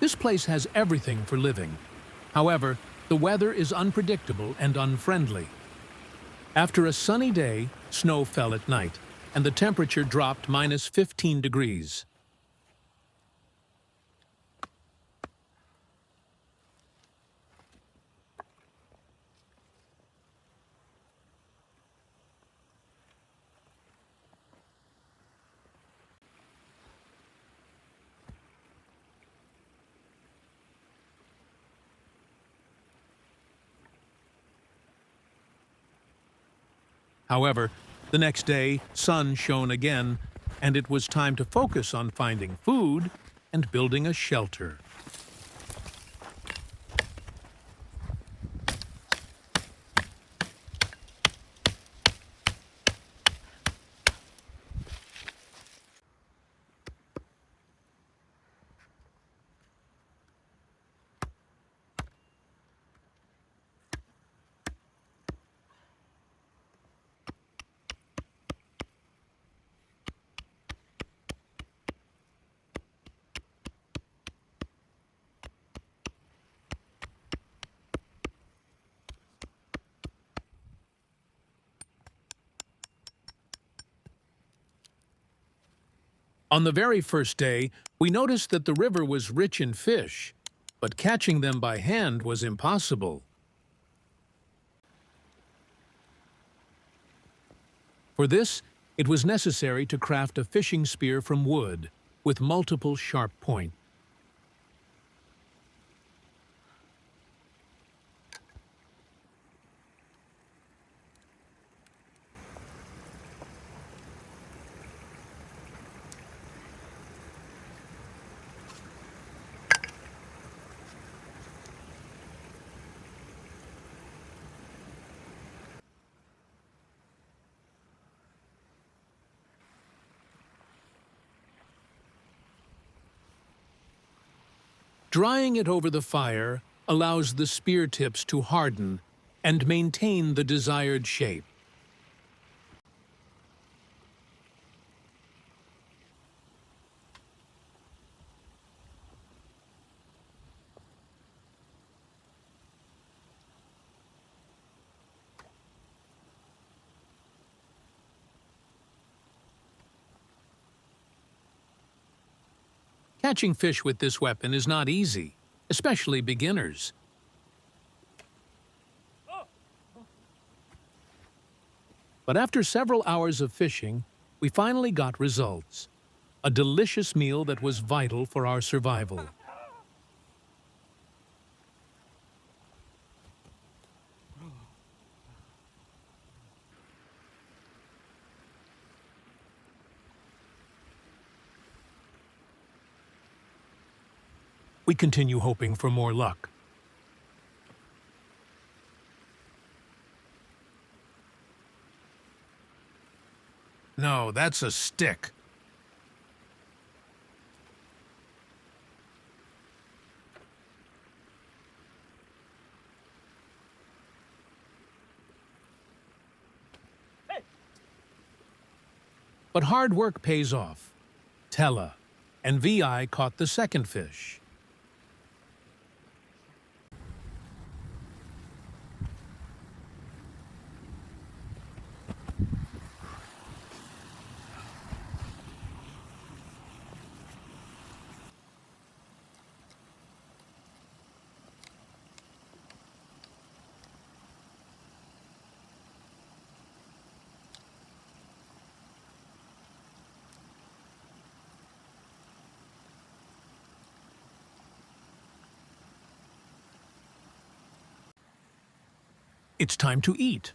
This place has everything for living. However, the weather is unpredictable and unfriendly. After a sunny day, snow fell at night, and the temperature dropped -15 degrees. However, the next day, sun shone again, and it was time to focus on finding food and building a shelter. On the very first day, we noticed that the river was rich in fish, but catching them by hand was impossible. For this, it was necessary to craft a fishing spear from wood with multiple sharp points. Drying it over the fire allows the spear tips to harden and maintain the desired shape. Catching fish with this weapon is not easy, especially beginners. But after several hours of fishing, we finally got results. A delicious meal that was vital for our survival. We continue hoping for more luck. No, that's a stick. But hard work pays off. Tella and Vi caught the second fish. It's time to eat.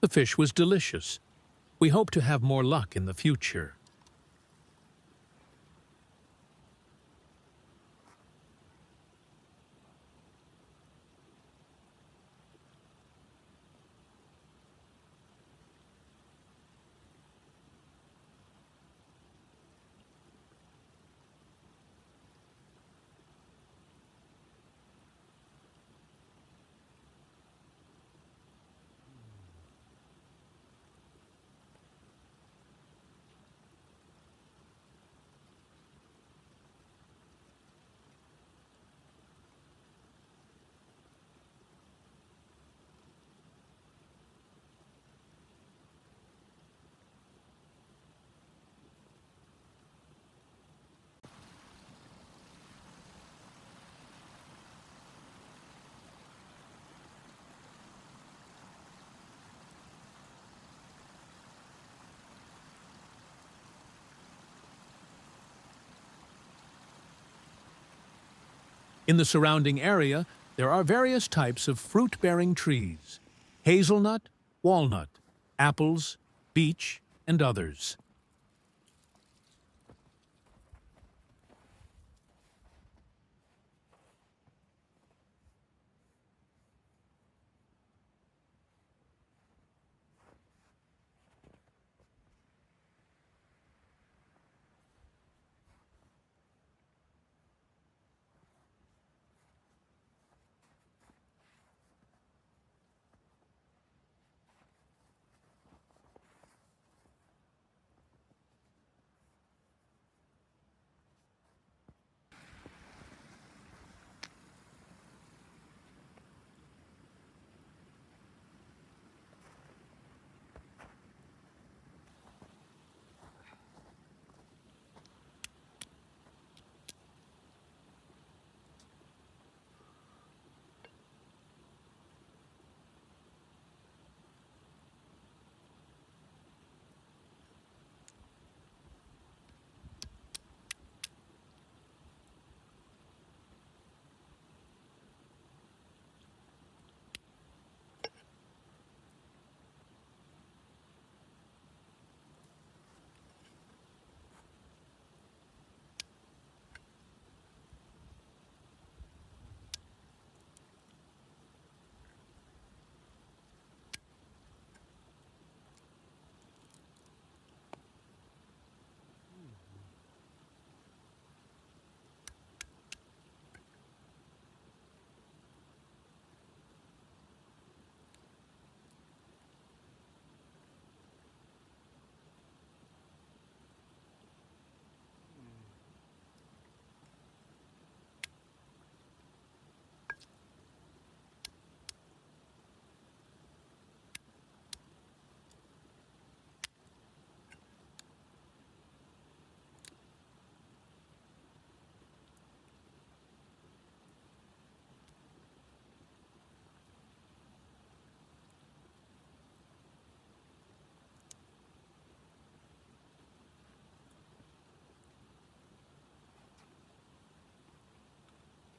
The fish was delicious. We hope to have more luck in the future. In the surrounding area, there are various types of fruit-bearing trees: hazelnut, walnut, apples, beech, and others.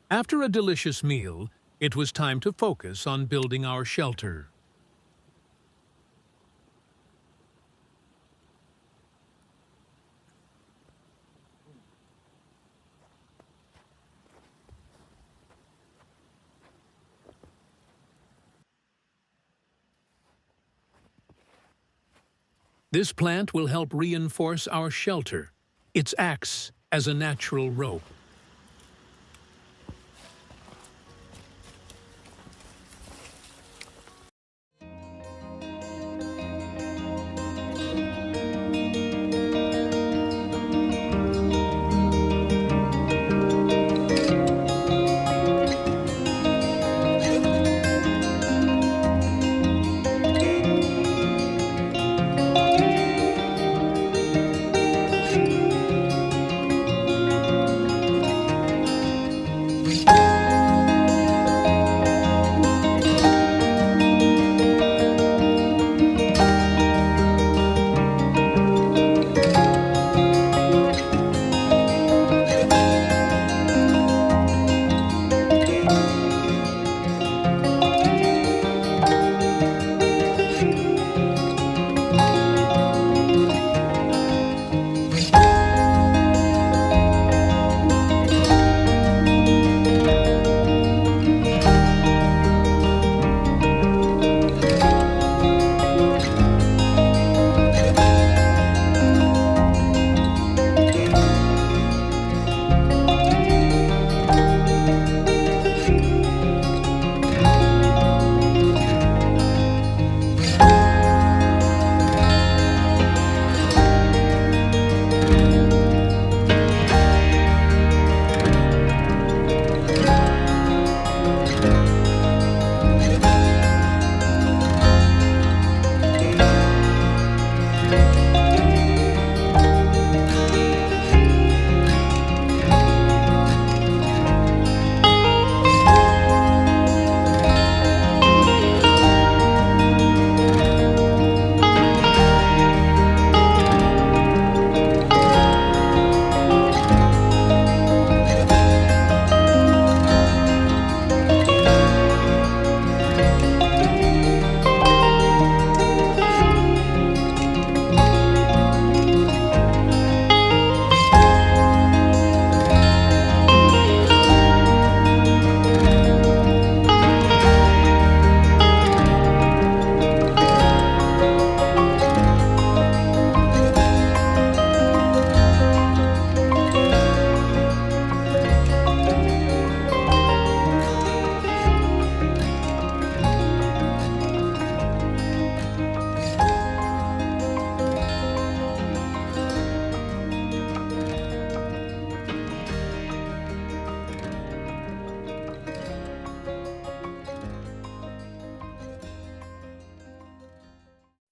After a delicious meal, it was time to focus on building our shelter. This plant will help reinforce our shelter. It acts as a natural rope.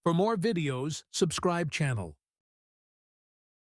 For more videos, subscribe channel.